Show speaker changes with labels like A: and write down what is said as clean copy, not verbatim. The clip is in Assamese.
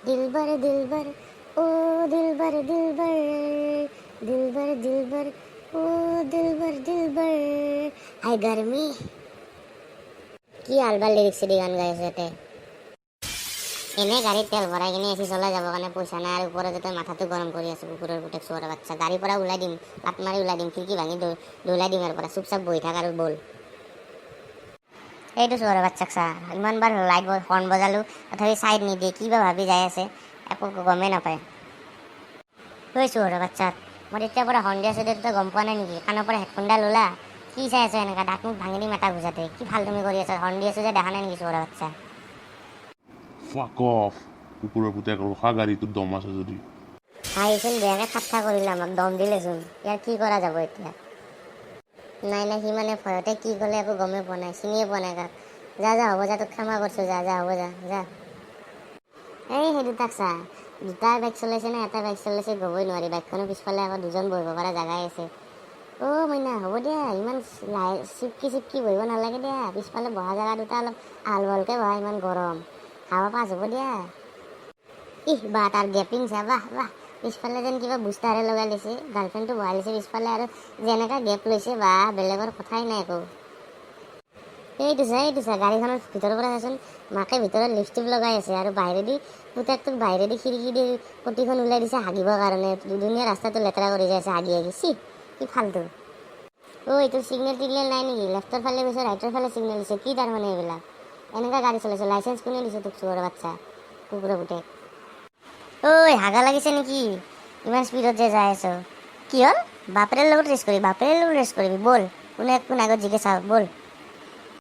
A: दिलबर दिलबर ओ दिलबर दिलबर दिलबर दिलबर ओ दिलबर दिलबर हाय गर्मी কি আলবাল লিরিক্স দি গান গাই আছে এতে এনে গাড়ীত তেল ভৰাই কিনে এচি চলাই যাবৰ কাৰণে পইচা নাই আৰু ওপৰতে তই মাথাটো গৰম কৰি আছো কুকুৰৰ পুতেক চোৱাৰ বাচ্চা গাড়ীৰ পৰা ওলাই দিম লাট মাৰি ওলাই দিম খিৰিকী ভাঙি দৌলাই দিম ইয়াৰ পৰা চুপচাপ বহি থাক আৰু বল এইটো চোৱাৰ বাচ্চাক চা ইমানবাৰ লাইট হৰ্ণ বজালো তথাপি চাইড নিদিয়ে কিবা ভাবি যাই আছে একো গমেই নাপায় তই চোৱাৰ বাচ্চা মই তেতিয়াৰ পৰা হৰ্ণ দি আছো তই গম পোৱা নাই নেকি কাণৰ পৰা হেডফোনডাল ওলা কি চাই আছো এনেকা দাঁত মুখ ভাঙি দিম এটা বুজাতে কি ভাল তুমি কৰি আছা হৰ্ণ দি আছো যে দেখা নাই নেকি চোৱাৰ বাচ্চা
B: Fuck off. কুকুৰৰ পুতেক ৰখা গাড়ীটোত দম আছে যদি
A: হাইচোন বেয়াকে ঠাট্টা কৰিলে আমাক দম দিলেচোন ইয়াৰ কি কৰা যাব এতিয়া নাই নাই সি মানে ভয়তে কি ক'লে একো গমেই পোৱা নাই চিনিয়ে পোৱা নাই কাক যা যা হ'ব যা তোক ক্ষমা কৰিছোঁ যা যা হ'ব যা যা এই সেই দুটাক চা দুটা বাইক চলাইছে নে এটা বাইক চলাইছে গবই নোৱাৰি বাইকখনৰ পিছফালে আকৌ দুজন বহিব পৰা জেগাই আছে অ' মইনা হ'ব দিয়া ইমান চিপকি বহিব নালাগে দিয়া পিছফালে বহা জেগা দুটা অলপ আল বলকৈ বহা ইমান গৰম হাৱা পাছ হ'ব দিয়া বা তাৰ গেপিং চা বাহ বাহ পিছফালে যেন কিবা বুষ্টাৰে লগাই লৈছে গাৰ্লফ্ৰেণ্ডটো বহাই লৈছে পিছফালে আৰু যেনেকা গেপ লৈছে বা বেলেগৰ কথাই নাই একো এইটো চা গাড়ীখনৰ ভিতৰৰ পৰা চাচোন মাকে ভিতৰত লিপষ্টিক লগাই আছে আৰু বাহিৰেদি পুতেকটোক বাহিৰেদি খিৰিকী দি পটিখন ওলাই দিছে হাগিবৰ কাৰণে দুনীয়া ৰাস্তাটো লেতেৰা কৰি যাই আছে হাগি চি কি ফাল্টু এইটো চিগনেল টিগনেল নাই নেকি লেফ্টৰ ফালে গৈছে ৰাইটৰ ফালে চিগনেল দিছে কি তাৰমানে এইবিলাক এনেকুৱা গাড়ী চলাইছে লাইচেঞ্চ কোনে দিছে তোক চোৰৰ বাচ্চা কুকুৰৰ পুতেক হাগা লাগিছে নেকি ইমান স্পীডত যে যাই আছ কি হ'ল বাপেৰৰ লগত ৰেচ কৰিবি বল কোনে কোন আগত জিকে চাওক বল